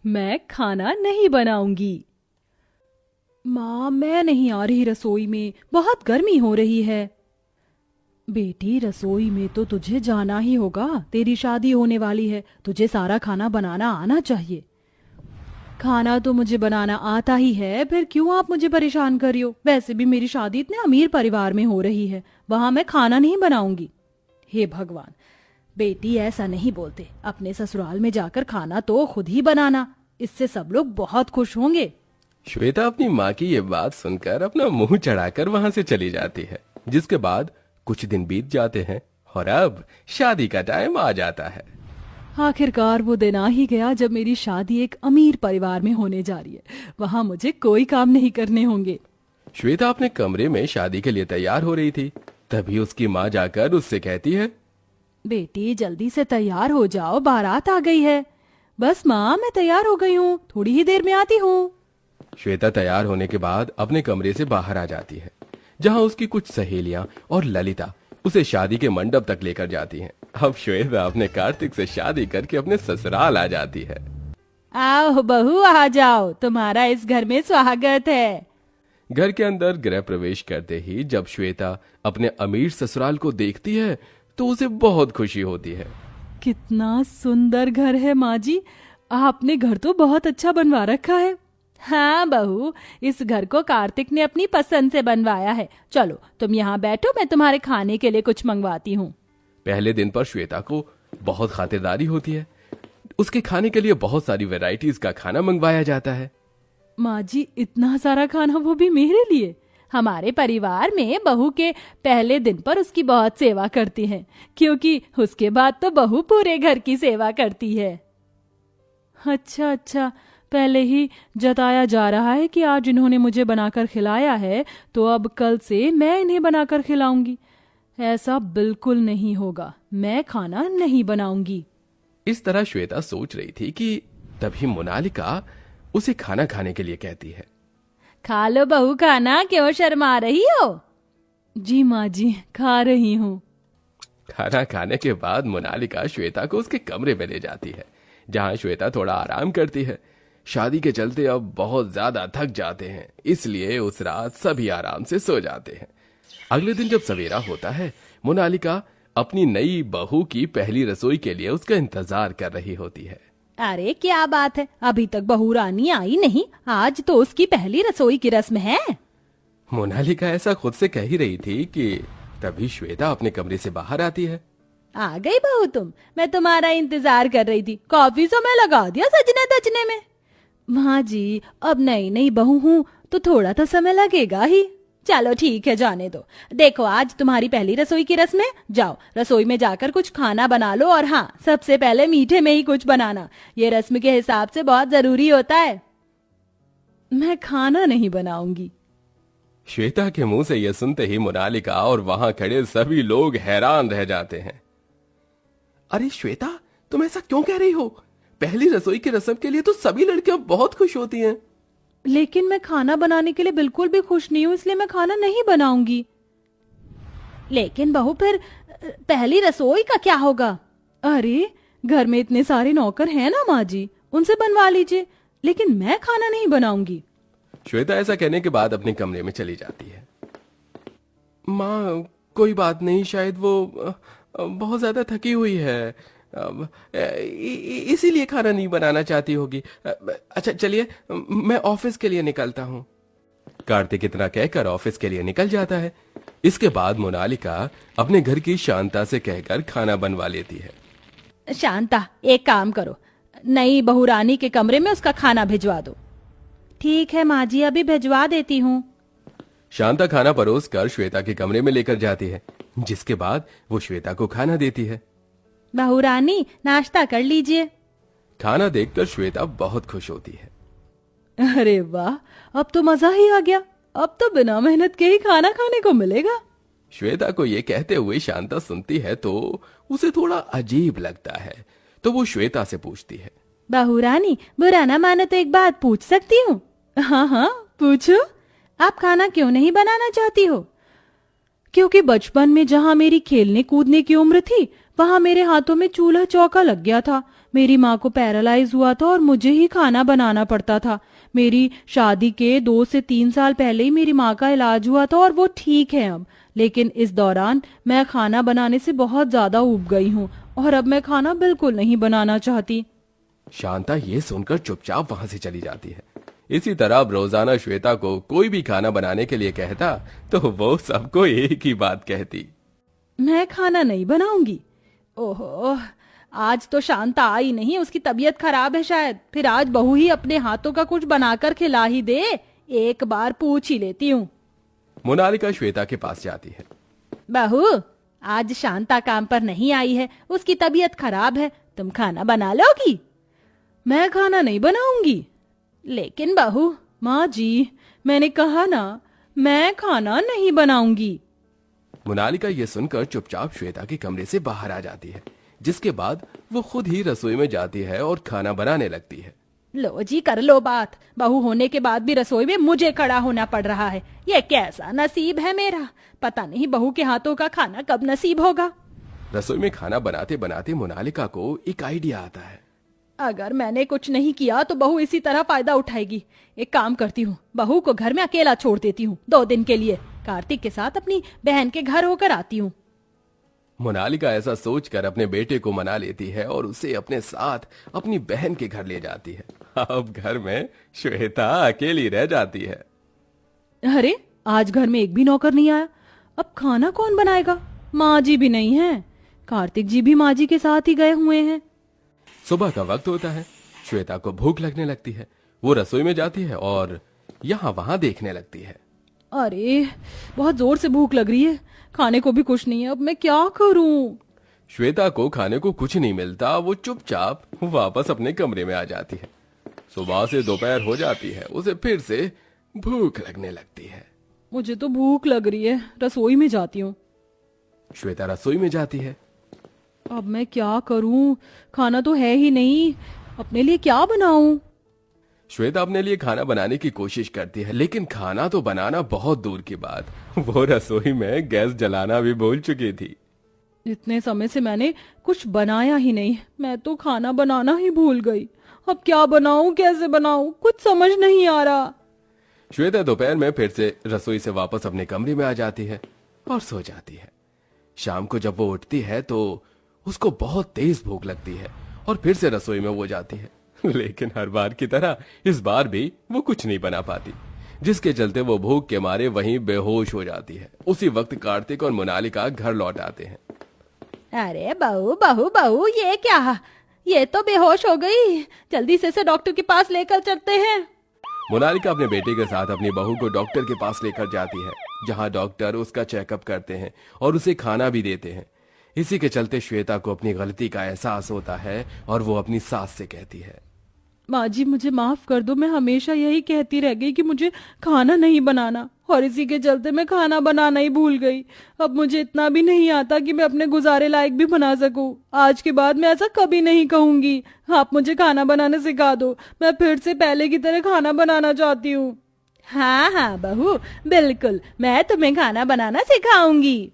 मैं खाना नहीं बनाऊंगी। माँ, मैं नहीं आ रही रसोई में, बहुत गर्मी हो रही है। बेटी, रसोई में तो तुझे जाना ही होगा, तेरी शादी होने वाली है, तुझे सारा खाना बनाना आना चाहिए। खाना तो मुझे बनाना आता ही है, फिर क्यों आप मुझे परेशान कर रही हो? वैसे भी मेरी शादी इतने अमीर परिवार में हो रही है, वहां मैं खाना नहीं बनाऊंगी। हे भगवान, बेटी ऐसा नहीं बोलते, अपने ससुराल में जाकर खाना तो खुद ही बनाना, इससे सब लोग बहुत खुश होंगे। श्वेता अपनी माँ की ये बात सुनकर अपना मुंह चढ़ाकर वहां से चली जाती है। जिसके बाद कुछ दिन बीत जाते हैं और अब शादी का टाइम आ जाता है। आखिरकार वो दिन आ ही गया जब मेरी शादी एक अमीर परिवार में होने जा रही है, वहां मुझे कोई काम नहीं करने होंगे। श्वेता अपने कमरे में शादी के लिए तैयार हो रही थी, तभी उसकी माँ जाकर उससे कहती है। बेटी, जल्दी से तैयार हो जाओ, बारात आ गई है। बस माँ, मैं तैयार हो गई हूँ, थोड़ी ही देर में आती हूँ। श्वेता तैयार होने के बाद अपने कमरे से बाहर आ जाती है, जहां उसकी कुछ सहेलियां और ललिता उसे शादी के मंडप तक लेकर जाती हैं। अब श्वेता अपने कार्तिक से शादी करके अपने ससुराल आ जाती है। आओ बहू, आ जाओ, तुम्हारा इस घर में स्वागत है। घर के अंदर गृह प्रवेश करते ही जब श्वेता अपने अमीर ससुराल को देखती है तो उसे बहुत खुशी होती है। कितना सुंदर घर है माँ जी, आपने घर तो बहुत अच्छा बनवा रखा है। हाँ बहू, इस घर को कार्तिक ने अपनी पसंद से बनवाया है। चलो तुम यहाँ बैठो, मैं तुम्हारे खाने के लिए कुछ मंगवाती हूँ। पहले दिन पर श्वेता को बहुत खातिरदारी होती है। उसके खाने के लिए बहुत सारी वैरायटीज का खाना मंगवाया जाता है। माँ जी, इतना सारा खाना, वो भी मेरे लिए? हमारे परिवार में बहू के पहले दिन पर उसकी बहुत सेवा करती हैं, क्योंकि उसके बाद तो बहू पूरे घर की सेवा करती है। अच्छा अच्छा, पहले ही जताया जा रहा है कि आज इन्होंने मुझे बनाकर खिलाया है, तो अब कल से मैं इन्हें बनाकर खिलाऊंगी। ऐसा बिल्कुल नहीं होगा, मैं खाना नहीं बनाऊंगी। इस तरह श्वेता सोच रही थी कि तभी मोनालिका उसे खाना खाने के लिए कहती है। खा लो बहू खाना, क्यों शर्मा रही हो? जी माँ जी, खा रही हूँ। खाना खाने के बाद मोनालिका श्वेता को उसके कमरे में ले जाती है, जहां श्वेता थोड़ा आराम करती है। शादी के चलते अब बहुत ज्यादा थक जाते हैं, इसलिए उस रात सभी आराम से सो जाते हैं। अगले दिन जब सवेरा होता है, मोनालिका अपनी नई बहू की पहली रसोई के लिए उसका इंतजार कर रही होती है। अरे क्या बात है, अभी तक बहू रानी आई नहीं, आज तो उसकी पहली रसोई की रस्म है। मोनालिका ऐसा खुद से कह ही रही थी कि तभी श्वेता अपने कमरे से बाहर आती है। आ गई बहू तुम, मैं तुम्हारा इंतजार कर रही थी, काफी समय लगा दिया सजने धजने में। माँ जी, अब नई नई बहू हूँ तो थोड़ा तो समय लगेगा ही। चलो ठीक है, जाने दो। देखो, आज तुम्हारी पहली रसोई की रस्म है, जाओ रसोई में जाकर कुछ खाना बना लो, और हाँ, सबसे पहले मीठे में ही कुछ बनाना, ये रस्म के हिसाब से बहुत जरूरी होता है। मैं खाना नहीं बनाऊंगी। श्वेता के मुंह से यह सुनते ही मोनालिका और वहां खड़े सभी लोग हैरान रह जाते हैं। अरे श्वेता, तुम ऐसा क्यों कह रही हो? पहली रसोई की रस्म के लिए तो सभी लड़कियां बहुत खुश होती हैं। लेकिन मैं खाना बनाने के लिए बिल्कुल भी खुश नहीं हूँ, इसलिए मैं खाना नहीं बनाऊंगी। लेकिन बहू, फिर पहली रसोई का क्या होगा? अरे, घर में इतने सारे नौकर हैं ना माँ जी, उनसे बनवा लीजिए, लेकिन मैं खाना नहीं बनाऊंगी। श्वेता ऐसा कहने के बाद अपने कमरे में चली जाती है। माँ, कोई बात नहीं, शायद वो बहुत ज्यादा थकी हुई है, इसीलिए खाना नहीं बनाना चाहती होगी। अच्छा चलिए, मैं ऑफिस के लिए निकलता हूँ। कार्तिक इतना कहकर ऑफिस के लिए निकल जाता है। इसके बाद मोनालिका अपने घर की शांता से कहकर खाना बनवा लेती है। शांता, एक काम करो, नई बहू रानी के कमरे में उसका खाना भिजवा दो। ठीक है माँ जी, अभी भिजवा देती हूँ। शांता खाना परोस कर श्वेता के कमरे में लेकर जाती है, जिसके बाद वो श्वेता को खाना देती है। बहू रानी, नाश्ता कर लीजिए। खाना देखकर श्वेता बहुत खुश होती है। अरे वाह, अब तो मजा ही आ गया, अब तो बिना मेहनत के ही खाना खाने को मिलेगा। श्वेता को ये कहते हुए शांता सुनती है तो उसे थोड़ा अजीब लगता है, तो वो श्वेता से पूछती है। बहू रानी, बुरा ना मानो तो एक बात पूछ सकती हूँ? हाँ हाँ, पूछो। आप खाना क्यों नहीं बनाना चाहती हो? क्योंकि बचपन में जहाँ मेरी खेलने कूदने की उम्र थी, वहाँ मेरे हाथों में चूल्हा चौका लग गया था। मेरी माँ को पैरालाइज हुआ था और मुझे ही खाना बनाना पड़ता था। मेरी शादी के 2 से 3 साल पहले ही मेरी माँ का इलाज हुआ था और वो ठीक है अब। लेकिन इस दौरान मैं खाना बनाने से बहुत ज्यादा ऊब गई हूँ और अब मैं खाना बिल्कुल नहीं बनाना चाहती। शांता ये सुनकर चुपचाप वहां से चली जाती है। इसी तरह अब रोजाना श्वेता को कोई भी खाना बनाने के लिए कहता तो वो सबको एक ही बात कहती, मैं खाना नहीं बनाऊंगी। ओहो, आज तो शांता आई नहीं, उसकी तबीयत खराब है शायद। फिर आज बहू ही अपने हाथों का कुछ बनाकर खिला ही दे, एक बार पूछ ही लेती हूँ। मोनालिका श्वेता के पास जाती है। बहू, आज शांता काम पर नहीं आई है, उसकी तबीयत खराब है, तुम खाना बना लोगी? मैं खाना नहीं बनाऊंगी। लेकिन बहू, माँ जी, मैंने कहा ना, मैं खाना नहीं बनाऊंगी। मोनालिका ये सुनकर चुपचाप श्वेता के कमरे से बाहर आ जाती है, जिसके बाद वो खुद ही रसोई में जाती है और खाना बनाने लगती है। लो जी, कर लो बात। बहू होने के बाद भी रसोई में मुझे खड़ा होना पड़ रहा है। ये कैसा नसीब है मेरा, पता नहीं बहू के हाथों का खाना कब नसीब होगा। रसोई में खाना बनाते बनाते मोनालिका को एक आइडिया आता है। अगर मैंने कुछ नहीं किया तो बहू इसी तरह फायदा उठाएगी। एक काम करती हूँ, बहू को घर में अकेला छोड़ देती हूँ 2 दिन के लिए। कार्तिक के साथ अपनी बहन के घर होकर आती हूँ। मोनालिका ऐसा सोचकर अपने बेटे को मना लेती है और उसे अपने साथ अपनी बहन के घर ले जाती है। अब घर में श्वेता अकेली रह जाती है। अरे, आज घर में एक भी नौकर नहीं आया, अब खाना कौन बनाएगा? माँ जी भी नहीं है, कार्तिक जी भी माँ जी के साथ ही गए हुए हैं। सुबह का वक्त होता है। श्वेता को भूख लगने लगती है। वो रसोई में जाती है और यहाँ वहां देखने लगती है। अरे, बहुत जोर से भूख लग रही है, खाने को भी कुछ नहीं है, अब मैं क्या करूं? श्वेता को खाने को कुछ नहीं मिलता। वो चुपचाप वापस अपने कमरे में आ जाती है। सुबह से दोपहर हो जाती है, उसे फिर से भूख लगने लगती है। मुझे तो भूख लग रही है, रसोई में जाती हूँ। श्वेता रसोई में जाती है। अब मैं क्या करूं? खाना तो है ही नहीं, अपने लिए क्या बनाऊं? श्वेता अपने लिए खाना बनाने की कोशिश करती है, लेकिन खाना तो बनाना बहुत दूर की बात, वो रसोई में गैस जलाना भी भूल चुकी थी। इतने समय से मैंने कुछ बनाया ही नहीं, मैं तो खाना बनाना ही भूल गई। अब क्या बनाऊं, कैसे बनाऊं, कुछ समझ नहीं आ रहा। श्वेता दोपहर में फिर से रसोई से वापस अपने कमरे में आ जाती है और सो जाती है। शाम को जब वो उठती है तो उसको बहुत तेज भूख लगती है और फिर से रसोई में वो जाती है, लेकिन हर बार की तरह इस बार भी वो कुछ नहीं बना पाती, जिसके चलते वो भूख के मारे वहीं बेहोश हो जाती है। उसी वक्त कार्तिक और मोनालिका घर लौट आते हैं। अरे बहू बहू बहू, ये क्या, ये तो बेहोश हो गई, जल्दी से इसे डॉक्टर के पास लेकर चलते हैं। मोनालिका अपने बेटे के साथ अपनी बहू को डॉक्टर के पास लेकर जाती है, जहां डॉक्टर उसका चेकअप करते हैं और उसे खाना भी देते हैं। इसी के चलते श्वेता को अपनी गलती का एहसास होता है और वो अपनी सास से कहती है, माँ जी, मुझे माफ कर दो, मैं हमेशा यही कहती रह गई कि मुझे खाना नहीं बनाना, और इसी के चलते मैं खाना बनाना ही भूल गई। अब मुझे इतना भी नहीं आता कि मैं अपने गुजारे लायक भी बना सकूं। आज के बाद मैं ऐसा कभी नहीं कहूंगी। आप मुझे खाना बनाना सिखा दो, मैं फिर से पहले की तरह खाना बनाना चाहती हूँ। हाँ हाँ बहू, बिल्कुल, मैं तुम्हें खाना बनाना सिखाऊंगी।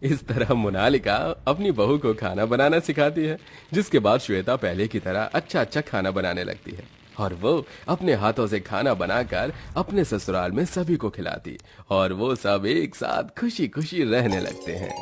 इस तरह मोनालिका अपनी बहू को खाना बनाना सिखाती है, जिसके बाद श्वेता पहले की तरह अच्छा अच्छा खाना बनाने लगती है और वो अपने हाथों से खाना बनाकर अपने ससुराल में सभी को खिलाती और वो सब एक साथ खुशी खुशी रहने लगते हैं।